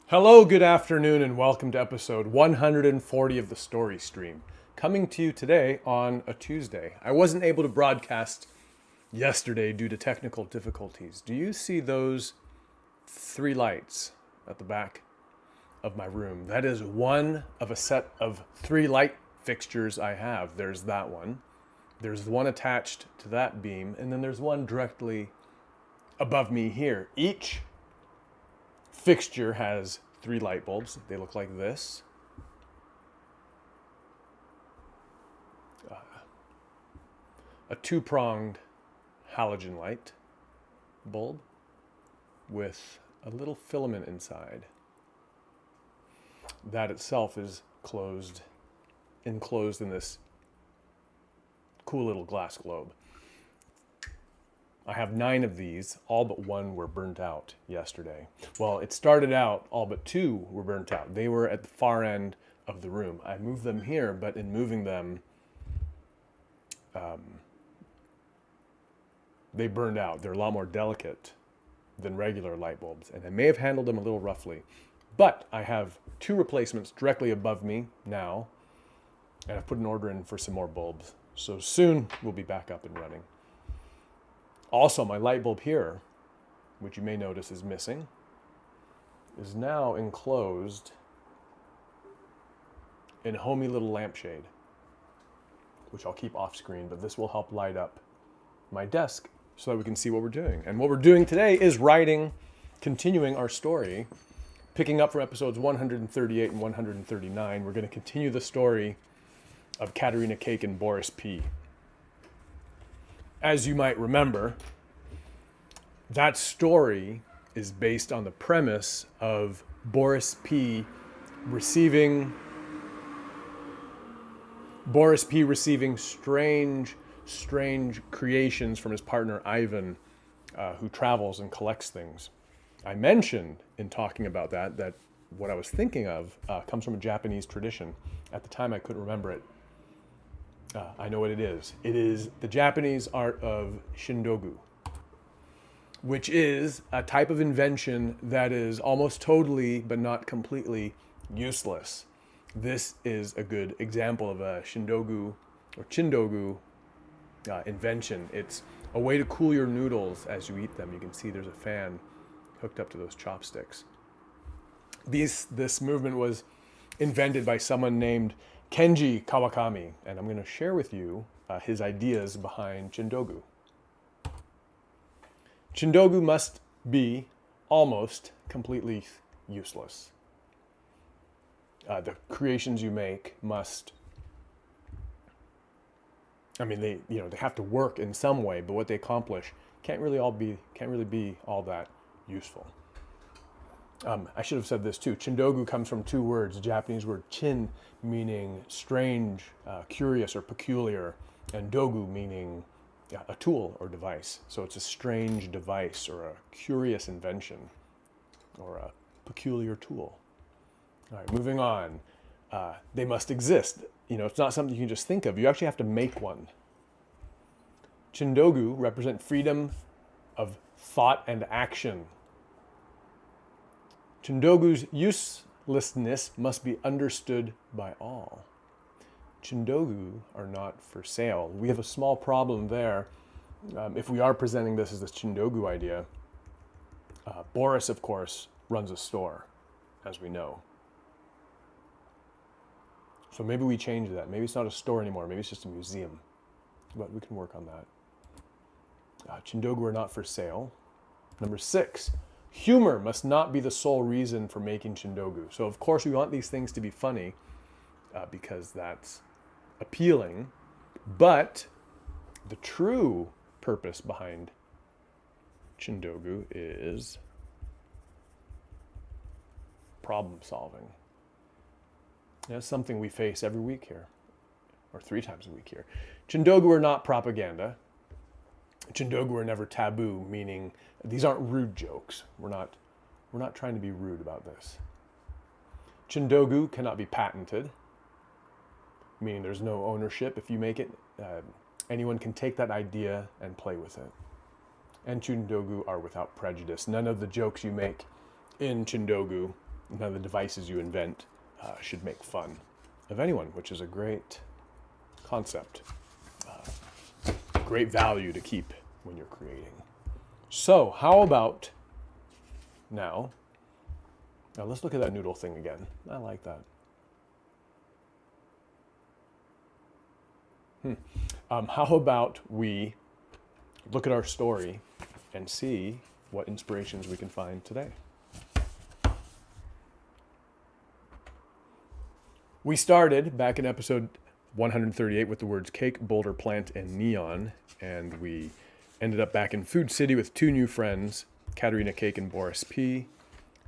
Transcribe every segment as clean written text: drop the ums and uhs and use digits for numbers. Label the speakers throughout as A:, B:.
A: Hello, good afternoon, and welcome to episode 140 of the Story Stream. Coming to you today on a Tuesday. I wasn't able to broadcast yesterday due to technical difficulties. Do you see those three lights at the back of my room? That is one of a set of three light fixtures I have. There's that one. There's the one attached to that beam, and then there's one directly above me here. Each fixture has three light bulbs. They look like this. A two-pronged halogen light bulb with a little filament inside. That itself is enclosed in this cool little glass globe. I have 9 of these, all but one were burnt out yesterday. Well, it started out, all but 2 were burnt out. They were at the far end of the room. I moved them here, but in moving them, they burned out. They're a lot more delicate than regular light bulbs, and I may have handled them a little roughly. But I have 2 replacements directly above me now, and I've put an order in for some more bulbs. So soon we'll be back up and running. Also, my light bulb here, which you may notice is missing, is now enclosed in a homey little lampshade, which I'll keep off screen, but this will help light up my desk so that we can see what we're doing. And what we're doing today is continuing our story, picking up from episodes 138 and 139. We're going to continue the story of Katerina Cake and Boris P. As you might remember, that story is based on the premise of Boris P. receiving strange creations from his partner Ivan, who travels and collects things. I mentioned in talking about that what I was thinking of comes from a Japanese tradition. At the time, I couldn't remember it. I know what it is. It is the Japanese art of shindogu, which is a type of invention that is almost totally, but not completely, useless. This is a good example of a shindogu or chindogu invention. It's a way to cool your noodles as you eat them. You can see there's a fan hooked up to those chopsticks. This movement was invented by someone named Kenji Kawakami, and I'm going to share with you his ideas behind chindogu. Chindogu must be almost completely useless. The creations you make must, they have to work in some way, but what they accomplish can't really be all that useful. I should have said this too. Chindogu comes from 2 words. The Japanese word chin meaning strange, curious, or peculiar, and dogu meaning a tool or device. So it's a strange device or a curious invention or a peculiar tool. All right, moving on. They must exist. It's not something you can just think of. You actually have to make one. Chindogu represent freedom of thought and action. Chindogu's uselessness must be understood by all. Chindogu are not for sale. We have a small problem there. If we are presenting this as a Chindogu idea, Boris, of course, runs a store, as we know. So maybe we change that. Maybe it's not a store anymore. Maybe it's just a museum. But we can work on that. Chindogu are not for sale. Number 6. Humor must not be the sole reason for making chindogu. So of course we want these things to be funny because that's appealing, but the true purpose behind chindogu is problem solving. That's something we face every week here, or 3 times a week here. Chindogu are not propaganda. Chindogu are never taboo, meaning these aren't rude jokes. We're not trying to be rude about this. Chindogu cannot be patented, meaning there's no ownership. If you make it, anyone can take that idea and play with it. And Chindogu are without prejudice. None of the jokes you make in Chindogu None of the devices you invent should make fun of anyone, which is a great concept, great value to keep when you're creating. So how about now let's look at that noodle thing again. I like that. How about we look at our story and see what inspirations we can find today. We started back in episode 138 with the words cake, boulder, plant, and neon, and we ended up back in Food City with two new friends, Katerina Cake and Boris P.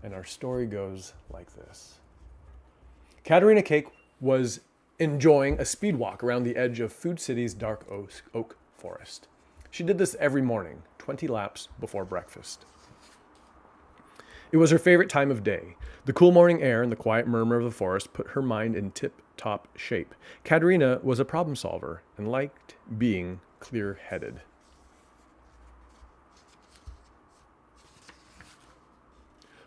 A: And our story goes like this. Katerina Cake was enjoying a speed walk around the edge of Food City's dark oak forest. She did this every morning, 20 laps before breakfast. It was her favorite time of day. The cool morning air and the quiet murmur of the forest put her mind in tip-top shape. Katerina was a problem solver and liked being clear-headed.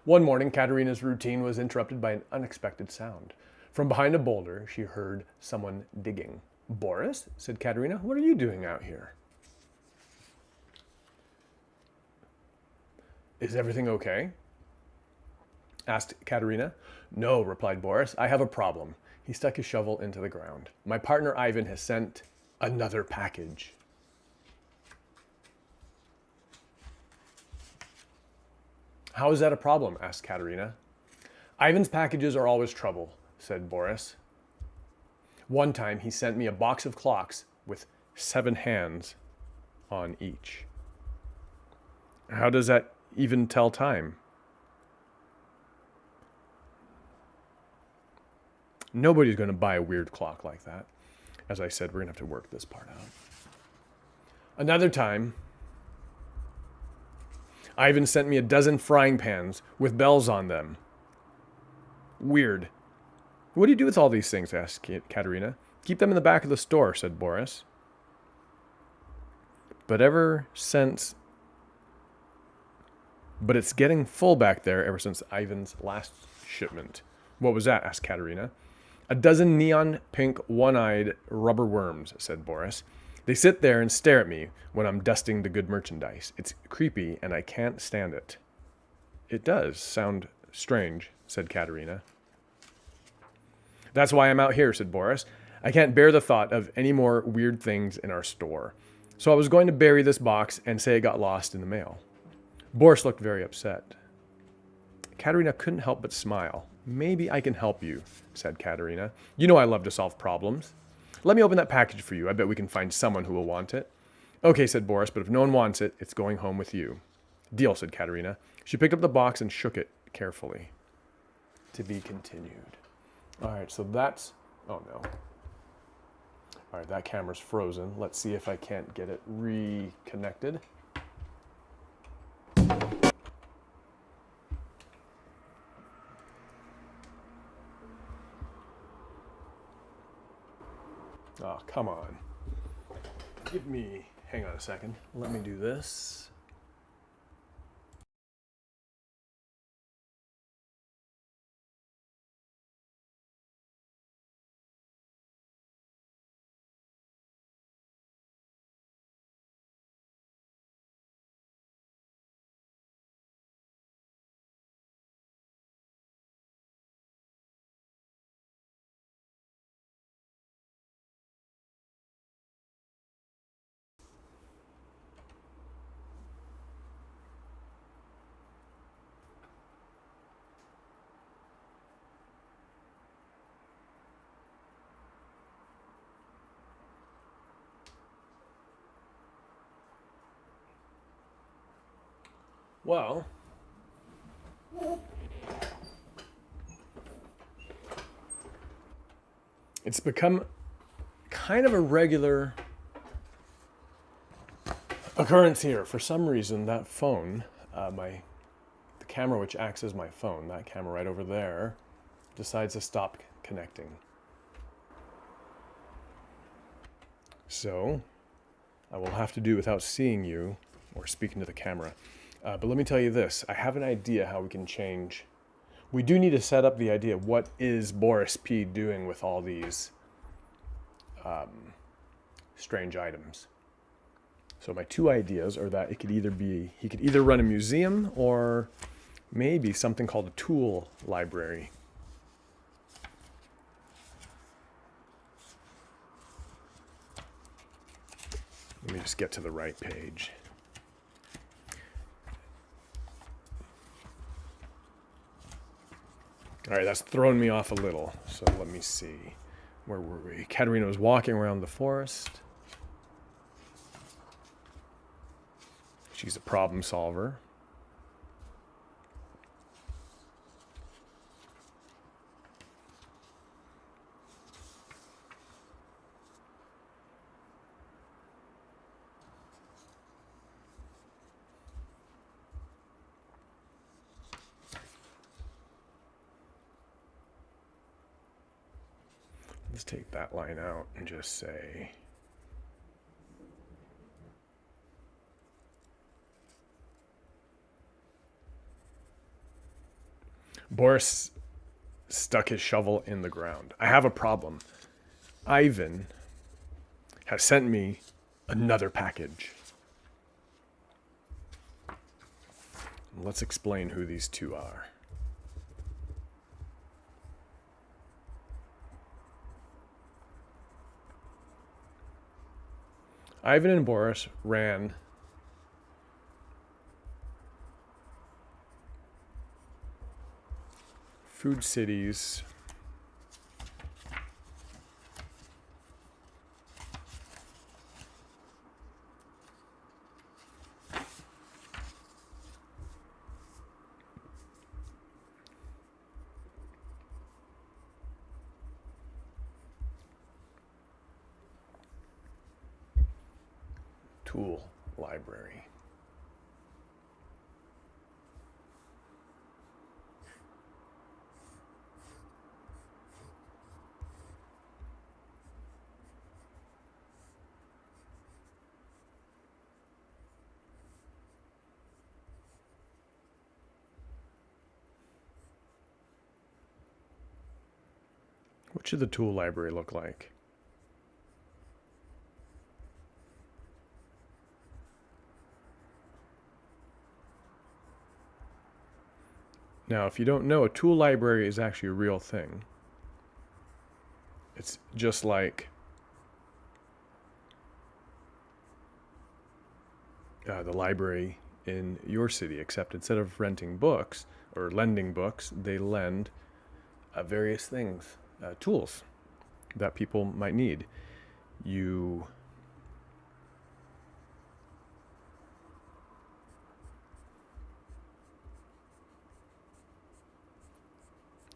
A: One morning, Katerina's routine was interrupted by an unexpected sound. From behind a boulder, she heard someone digging. "Boris," said Katerina, "what are you doing out here?" "Is everything okay?" asked Katerina. "No," replied Boris. "I have a problem." He stuck his shovel into the ground. "My partner Ivan has sent another package." "How is that a problem?" asked Katerina. "Ivan's packages are always trouble," said Boris. "One time he sent me a box of clocks with 7 hands on each." "How does that even tell time?" "Nobody's going to buy a weird clock like that." As I said, we're going to have to work this part out. "Another time, Ivan sent me a dozen frying pans with bells on them." "Weird. What do you do with all these things?" asked Katerina. "Keep them in the back of the store," said Boris. But it's getting full back there ever since Ivan's last shipment." "What was that?" asked Katerina. "A dozen neon pink, one-eyed rubber worms," said Boris. "They sit there and stare at me when I'm dusting the good merchandise. It's creepy and I can't stand it." "It does sound strange," said Katerina. "That's why I'm out here," said Boris. "I can't bear the thought of any more weird things in our store. So I was going to bury this box and say it got lost in the mail." Boris looked very upset. Katerina couldn't help but smile. "Maybe I can help you," said Katerina. "You know I love to solve problems. Let me open that package for you. I bet we can find someone who will want it." "Okay," said Boris, "but if no one wants it, it's going home with you." "Deal," said Katerina. She picked up the box and shook it carefully. To be continued. All right, so that's... Oh, no. All right, that camera's frozen. Let's see if I can't get it reconnected. Oh, come on. Hang on a second. Let me do this. Well, it's become kind of a regular occurrence here. For some reason, that phone, the camera which acts as my phone, that camera right over there, decides to stop connecting. So I will have to do without seeing you or speaking to the camera. But let me tell you this. I have an idea how we can change. we do need to set up the idea of what is Boris P. doing with all these strange items. So my two ideas are that it could either be, he could either run a museum or maybe something called a tool library. Let me just get to the right page. All right, that's thrown me off a little. So let me see. Where were we? Katerina was walking around the forest. She's a problem solver. Let's take that line out and just say, Boris stuck his shovel in the ground. I have a problem. Ivan has sent me another package. Let's explain who these two are. Ivan and Boris ran Food Cities tool library. What should the tool library look like? Now, if you don't know, a tool library is actually a real thing. It's just like the library in your city, except instead of renting books or lending books, they lend various things, tools that people might need. You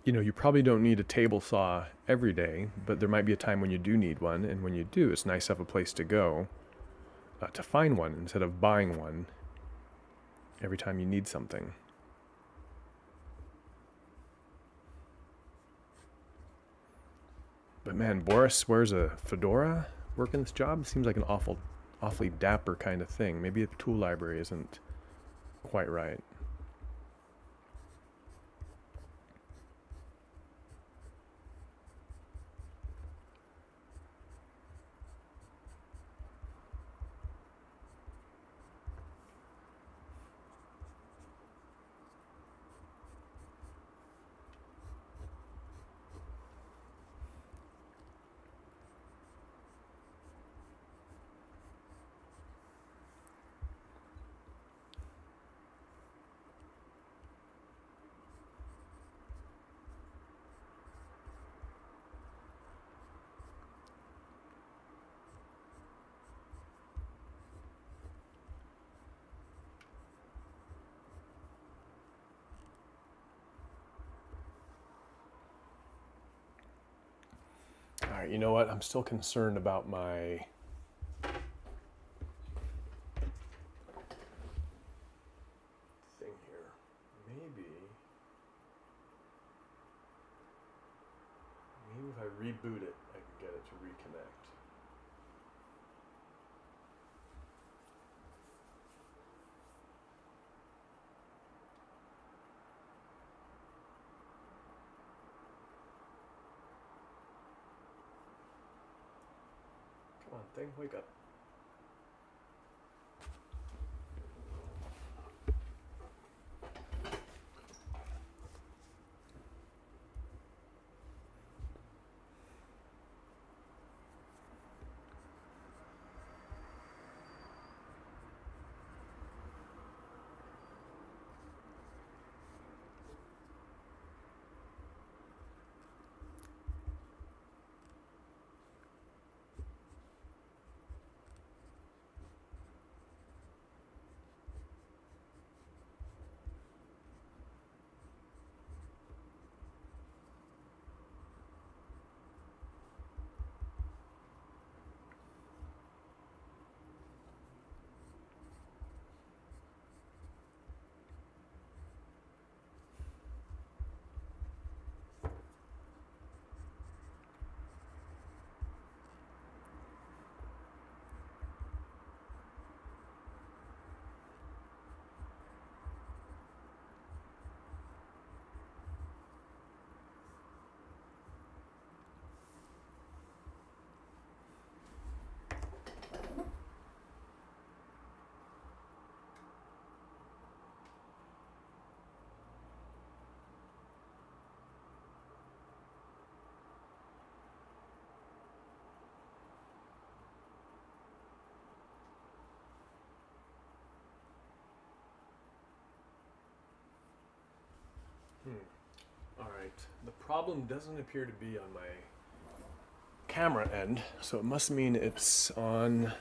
A: know, you probably don't need a table saw every day, but there might be a time when you do need one, and when you do, it's nice to have a place to go to find one instead of buying one every time you need something. But man, Boris wears a fedora working this job. Seems like an awfully dapper kind of thing. Maybe a tool library isn't quite right. All right, you know what? I'm still concerned about my thing here. Maybe if I reboot it, I can get it to reconnect. thing, wake up. All right, the problem doesn't appear to be on my camera end, so it must mean it's on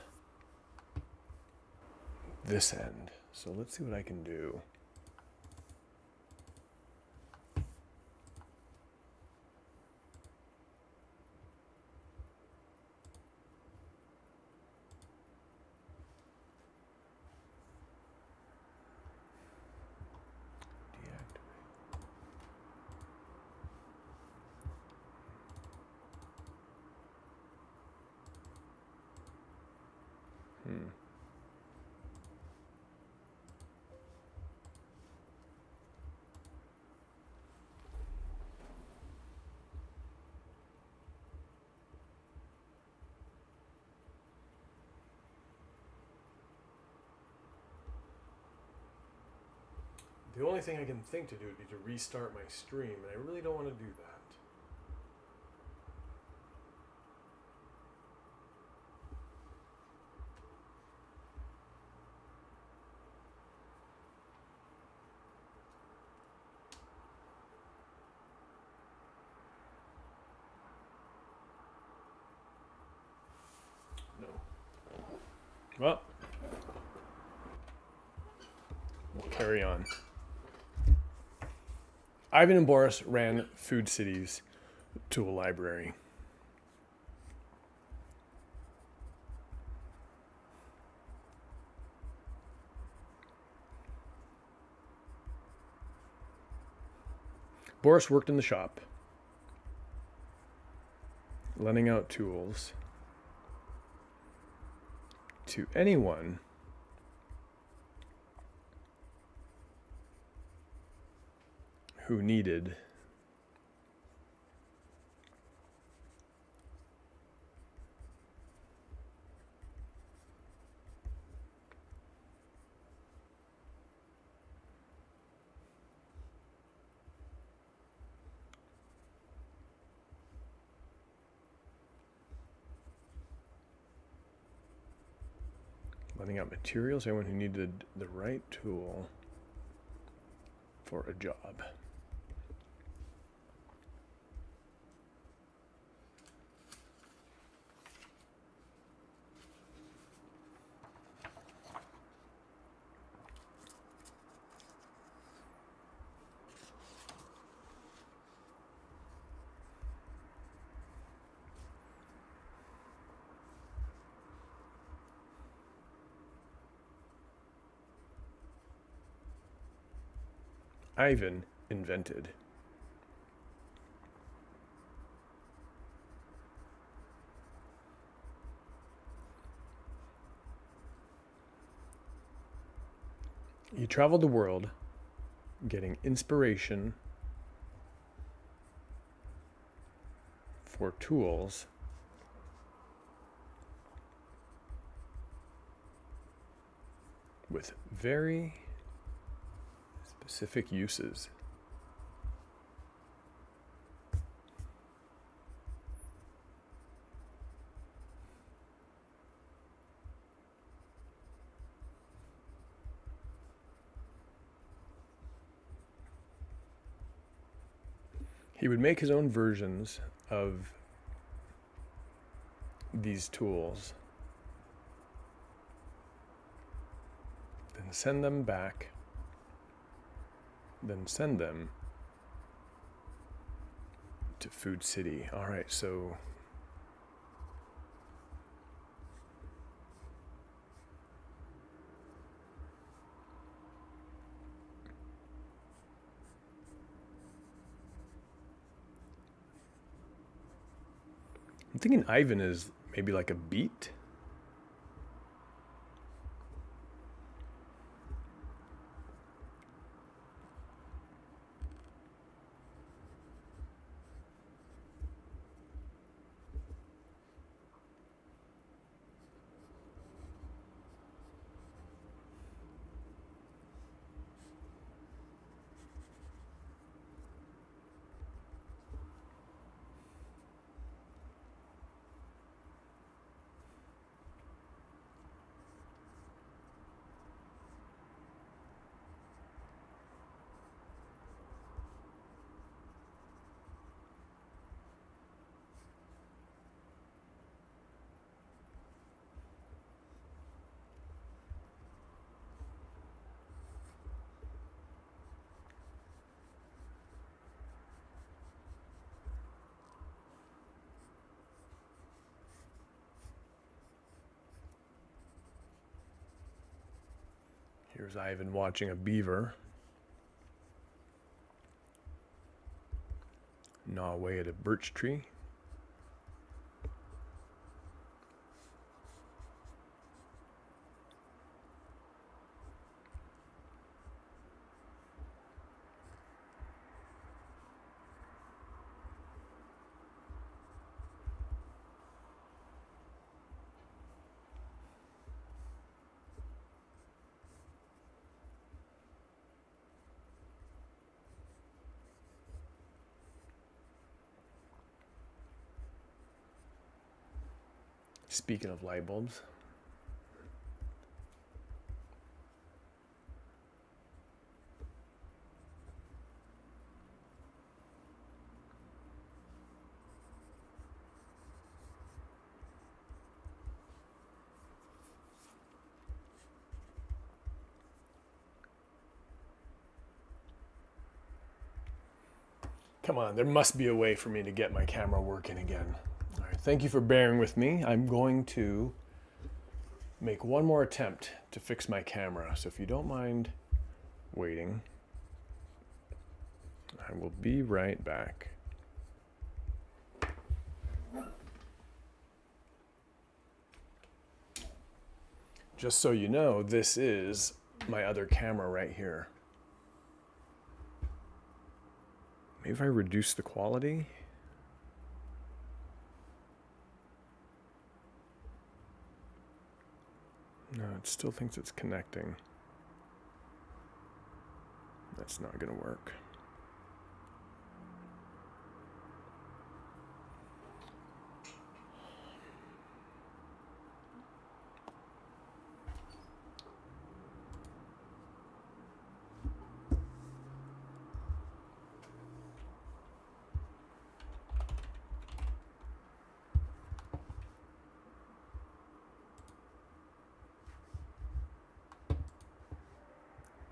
A: this end. So let's see what I can do. The only thing I can think to do would be to restart my stream, and I really don't want to do that. No. Well, we'll carry on. Ivan and Boris ran food cities to a library. Boris worked in the shop, lending out tools to anyone who needed lending out materials, anyone who needed the right tool for a job. Ivan invented. He traveled the world getting inspiration for tools with very specific uses. He would make his own versions of these tools, then send them back, then send them to Food City. All right, so I'm thinking Ivan is maybe like a beet. Here's Ivan watching a beaver gnaw away at a birch tree. Speaking of light bulbs, come on, there must be a way for me to get my camera working again. All right, thank you for bearing with me. I'm going to make one more attempt to fix my camera. So if you don't mind waiting, I will be right back. Just so you know, this is my other camera right here. Maybe if I reduce the quality. No, it still thinks it's connecting. That's not going to work.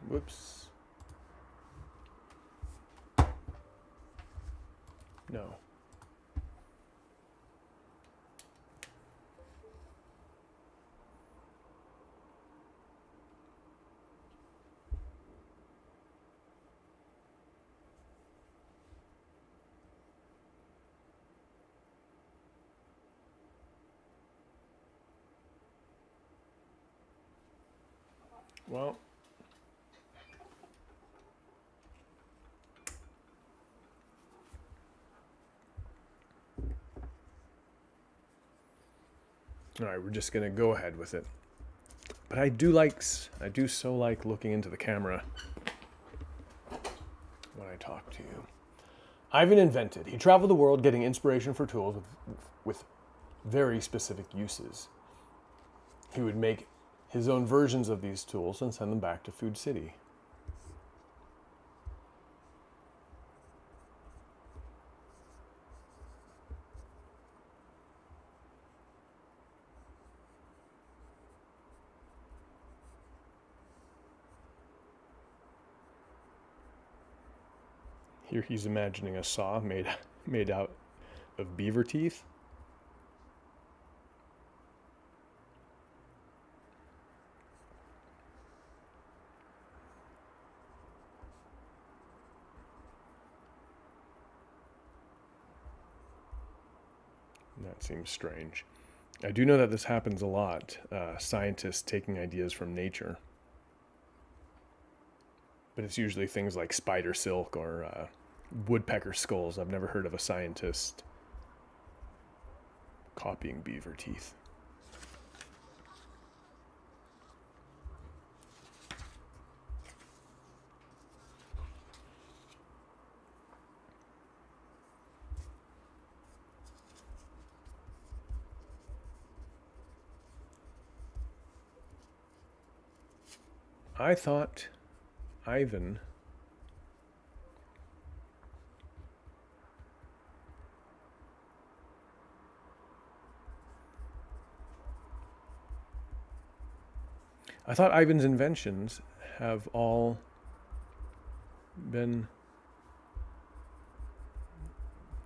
A: Whoops. No. Well, all right, we're just going to go ahead with it. But I do so like looking into the camera when I talk to you. Ivan invented. He traveled the world getting inspiration for tools with very specific uses. He would make his own versions of these tools and send them back to Food City. Here he's imagining a saw made out of beaver teeth. That seems strange. I do know that this happens a lot. Scientists taking ideas from nature. But it's usually things like spider silk or woodpecker skulls. I've never heard of a scientist copying beaver teeth. I thought Ivan Ivan's inventions have all been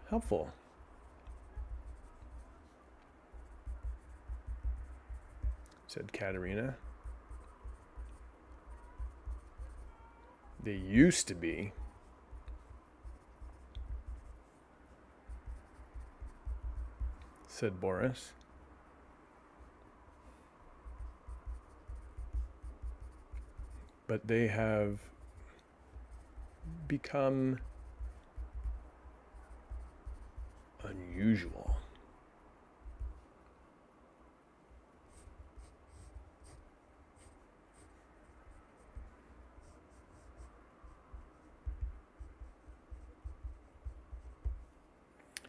A: helpful. Said Katerina. They used to be. Said Boris. But they have become unusual.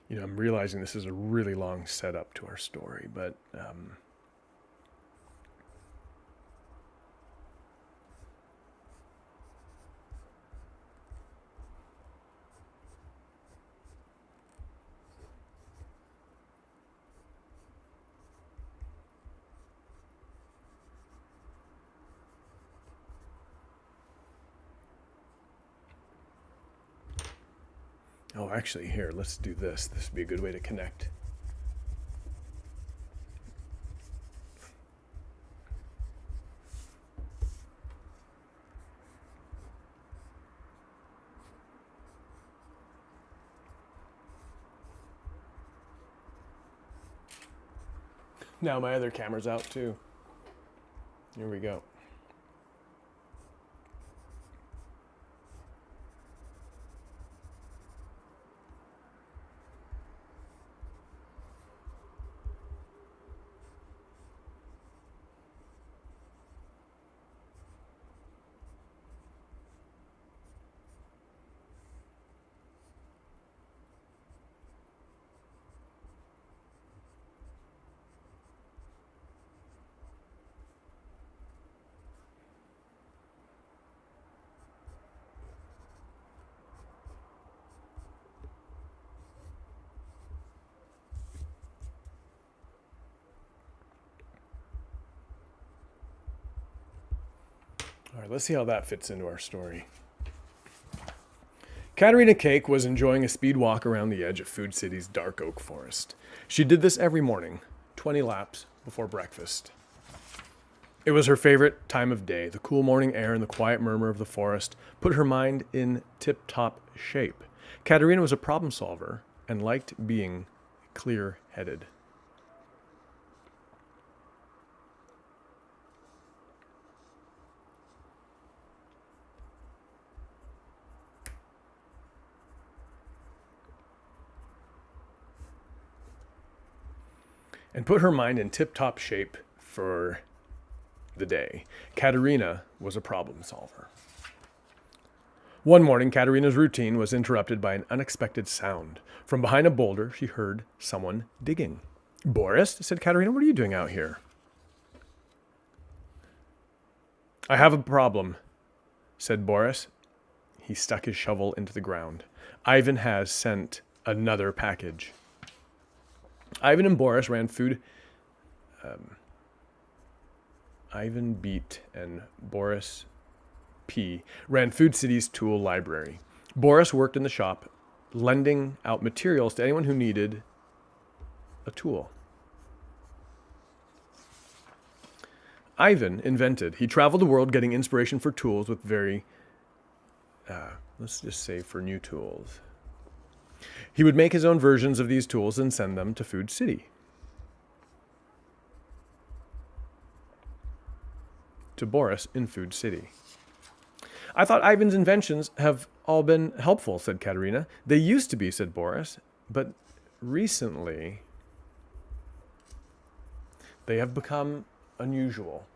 A: You know, I'm realizing this is a really long setup to our story, but oh, actually, here, let's do this. This would be a good way to connect. Now my other camera's out too. Here we go. All right, let's see how that fits into our story. Katerina Cake was enjoying a speed walk around the edge of Food City's dark oak forest. She did this every morning, 20 laps before breakfast. It was her favorite time of day. The cool morning air and the quiet murmur of the forest put her mind in tip-top shape. Katerina was a problem solver and liked being clear-headed. And put her mind in tip-top shape for the day. Katerina was a problem solver. One morning, Katerina's routine was interrupted by an unexpected sound. From behind a boulder, she heard someone digging. "Boris," said Katerina, "what are you doing out here?" "I have a problem," said Boris. He stuck his shovel into the ground. "Ivan has sent another package." Ivan and Boris ran food. Ivan Beat and Boris P. ran Food City's tool library. Boris worked in the shop, lending out materials to anyone who needed a tool. Ivan invented. He traveled the world getting inspiration for tools with let's just say for new tools. He would make his own versions of these tools and send them to Food City. To Boris in Food City. "I thought Ivan's inventions have all been helpful," said Katerina. "They used to be," said Boris, "but recently they have become unusual."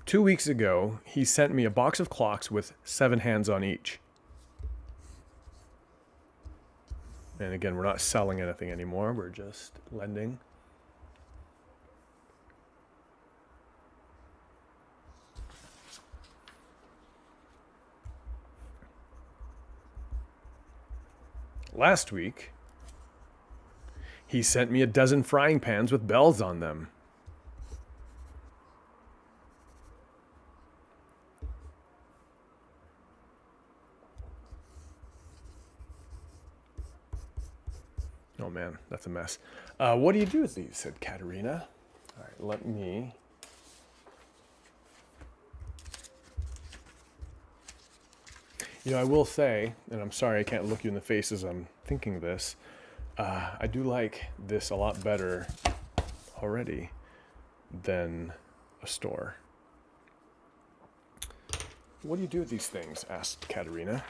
A: "2 weeks ago, he sent me a box of clocks with 7 hands on each." And again, we're not selling anything anymore. We're just lending. "Last week, he sent me a dozen frying pans with bells on them." Oh man, that's a mess. "What do you do with these?" said Katerina. All right, let me... I will say, and I'm sorry I can't look you in the face as I'm thinking this, I do like this a lot better already than a store. "What do you do with these things?" asked Katerina.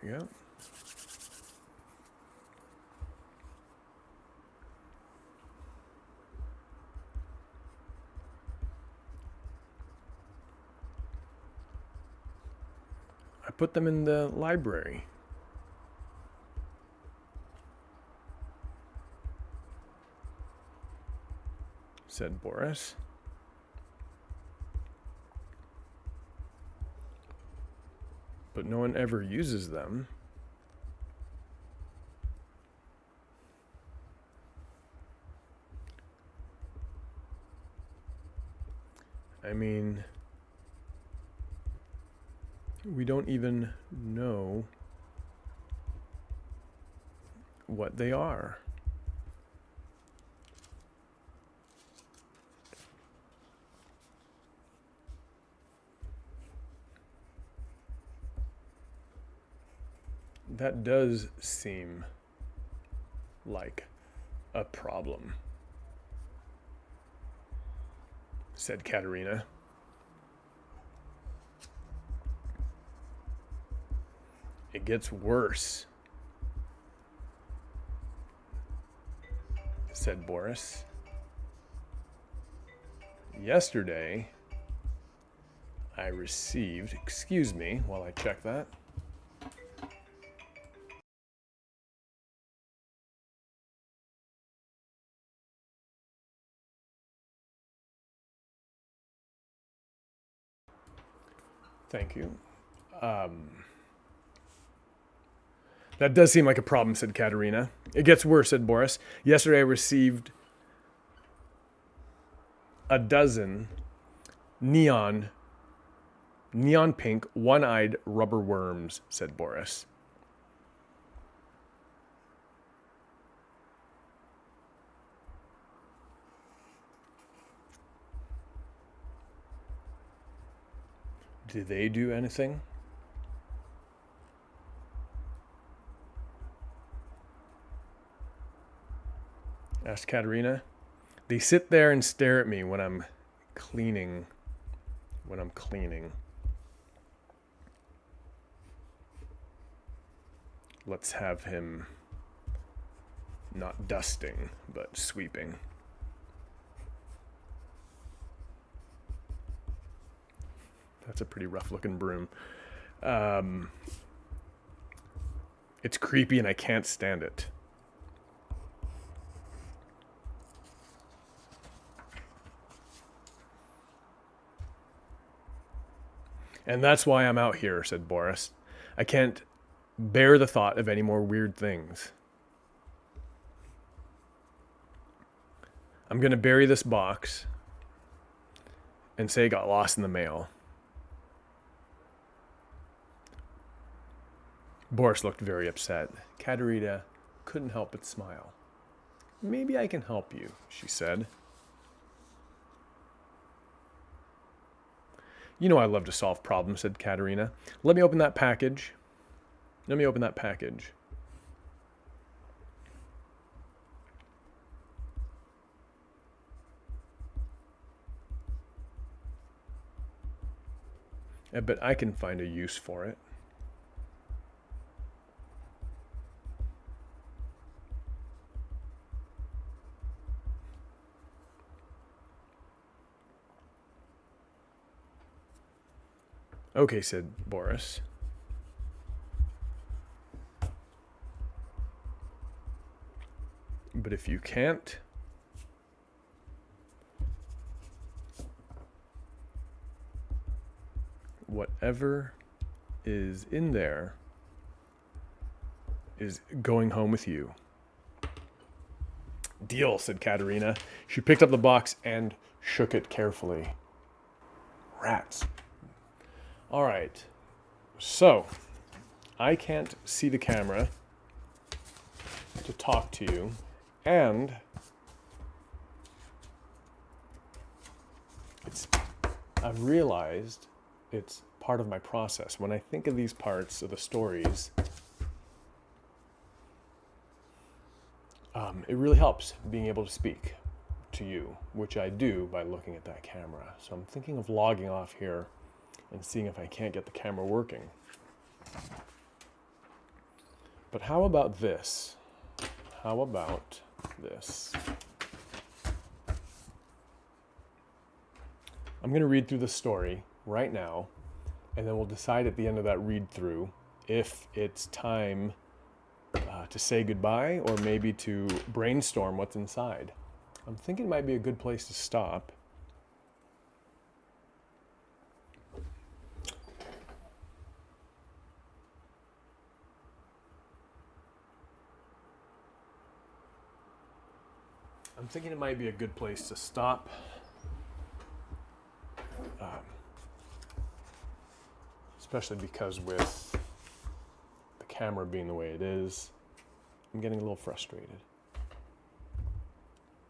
A: There we go. "I put them in the library," said Boris. "But no one ever uses them." I mean, we don't even know what they are. That does seem like a problem, said Katerina. "It gets worse," said Boris. "Yesterday, I received..." Excuse me while I check that. Thank you. That does seem like a problem, said Katerina. "It gets worse," said Boris. "Yesterday I received a dozen neon pink, one-eyed rubber worms," said Boris. Do they do anything? Asked Katerina. They sit there and stare at me when I'm cleaning. Let's have him not dusting, but sweeping. That's a pretty rough looking broom. It's creepy and I can't stand it. And that's why I'm out here, said Boris. I can't bear the thought of any more weird things. I'm going to bury this box and say it got lost in the mail. Boris looked very upset. Katerina couldn't help but smile. Maybe I can help you, she said. You know I love to solve problems, said Katerina. Let me open that package. I bet I can find a use for it. Okay, said Boris. But if you can't, whatever is in there is going home with you. Deal, said Katerina. She picked up the box and shook it carefully. Rats. All right. So, I can't see the camera to talk to you, and I've realized it's part of my process. When I think of these parts of the stories, it really helps being able to speak to you, which I do by looking at that camera. So I'm thinking of logging off here and seeing if I can't get the camera working. But how about this? I'm going to read through the story right now, and then we'll decide at the end of that read through if it's time to say goodbye or maybe to brainstorm what's inside. I'm thinking it might be a good place to stop. Especially because with the camera being the way it is, I'm getting a little frustrated.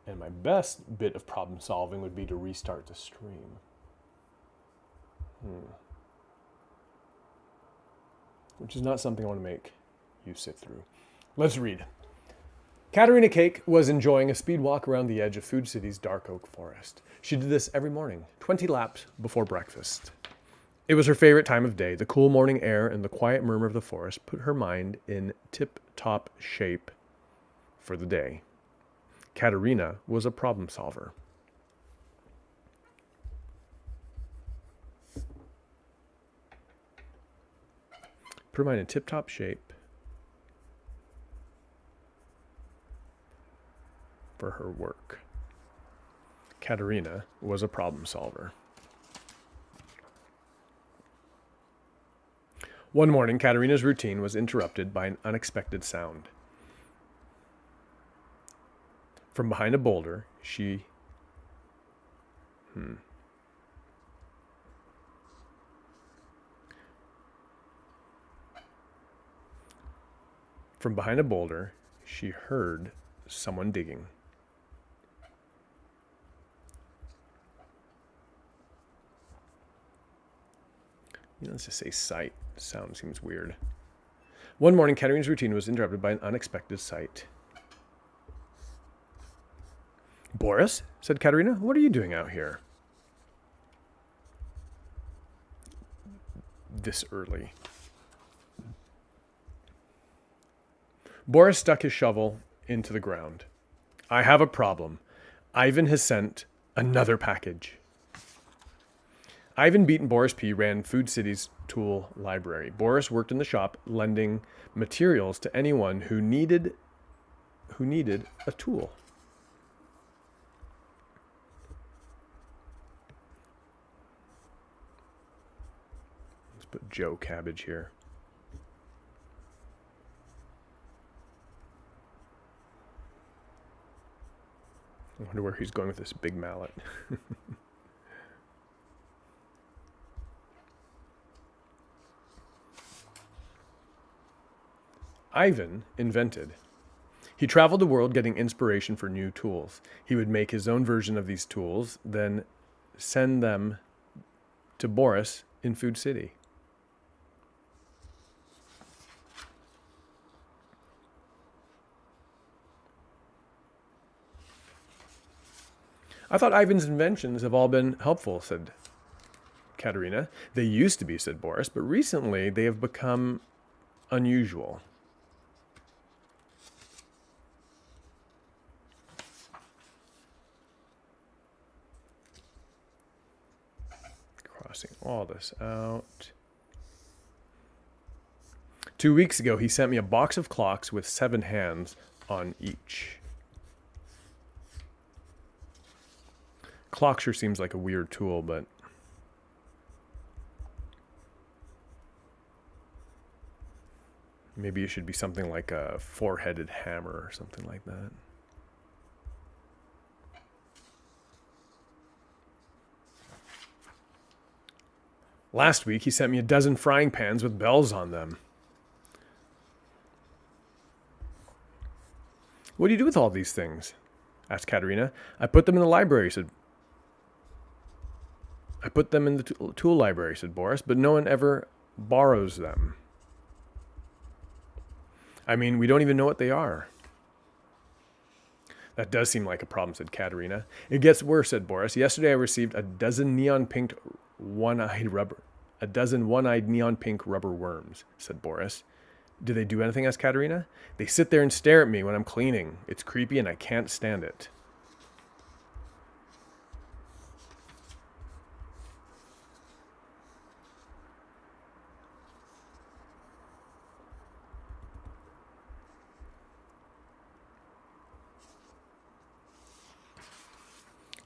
A: And my best bit of problem solving would be to restart the stream. Which is not something I want to make you sit through. Let's read. Katerina Cake was enjoying a speed walk around the edge of Food City's dark oak forest. She did this every morning, 20 laps before breakfast. It was her favorite time of day. The cool morning air and the quiet murmur of the forest put her mind in tip-top shape for the day. Katerina was a problem solver. Put her mind in tip-top shape for her work. Katerina was a problem solver. One morning, Katerina's routine was interrupted by an unexpected sound. From behind a boulder, she heard someone digging. Let's just say sight. Sound seems weird. One morning, Katerina's routine was interrupted by an unexpected sight. Boris, said Katerina, what are you doing out here? This early. Boris stuck his shovel into the ground. I have a problem. Ivan has sent another package. Ivan Beat and Boris P. ran Food City's tool library. Boris worked in the shop, lending materials to anyone who needed a tool. Let's put Joe Cabbage here. I wonder where he's going with this big mallet. Ivan invented. He traveled the world getting inspiration for new tools. He would make his own version of these tools, then send them to Boris in Food City. I thought Ivan's inventions have all been helpful, said Katerina. They used to be, said Boris, but recently they have become unusual. Crossing all this out. 2 weeks ago, he sent me a box of clocks with 7 hands on each. Clock sure seems like a weird tool, but maybe it should be something like a 4-headed hammer or something like that. Last week, he sent me a dozen frying pans with bells on them. What do you do with all these things? Asked Katerina. I put them in the library, said tool library, said Boris, but no one ever borrows them. I mean, we don't even know what they are. That does seem like a problem, said Katerina. It gets worse, said Boris. Yesterday I received a dozen one-eyed neon pink rubber worms, said Boris. Do they do anything? Asked Katerina. They sit there and stare at me when I'm cleaning. It's creepy and I can't stand it.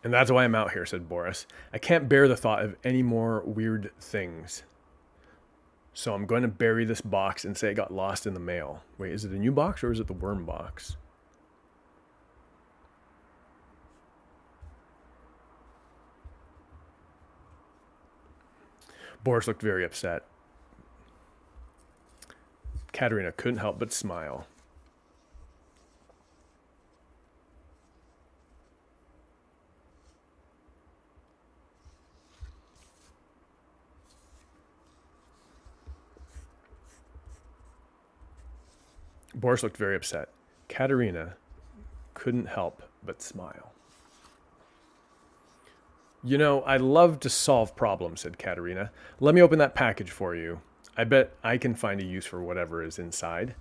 A: And that's why I'm out here, said Boris. I can't bear the thought of any more weird things. So I'm going to bury this box and say it got lost in the mail. Wait, is it a new box or is it the worm box? Boris looked very upset. Katerina couldn't help but smile. Boris looked very upset. Katerina couldn't help but smile. You know, I love to solve problems, said Katerina. Let me open that package for you. I bet I can find a use for whatever is inside.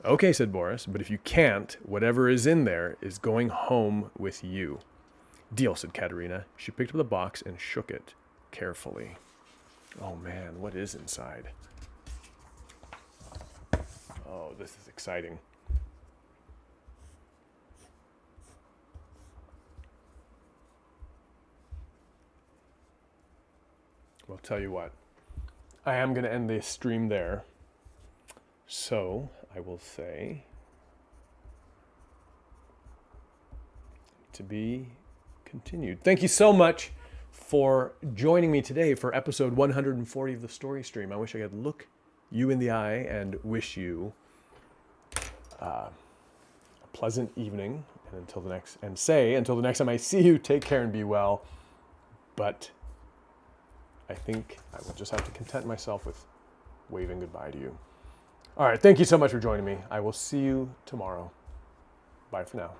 A: Okay, said Boris, but if you can't, whatever is in there is going home with you. Deal, said Katerina. She picked up the box and shook it carefully. Oh man, what is inside? Oh, this is exciting. Well, I'll tell you what. I am going to end this stream there. So, I will say to be continued. Thank you so much for joining me today for episode 140 of the Story Stream. I wish I could look you in the eye and wish you a pleasant evening, and until the next time I see you, take care and be well. But I think I will just have to content myself with waving goodbye to you. All right, thank you so much for joining me. I will see you tomorrow. Bye for now.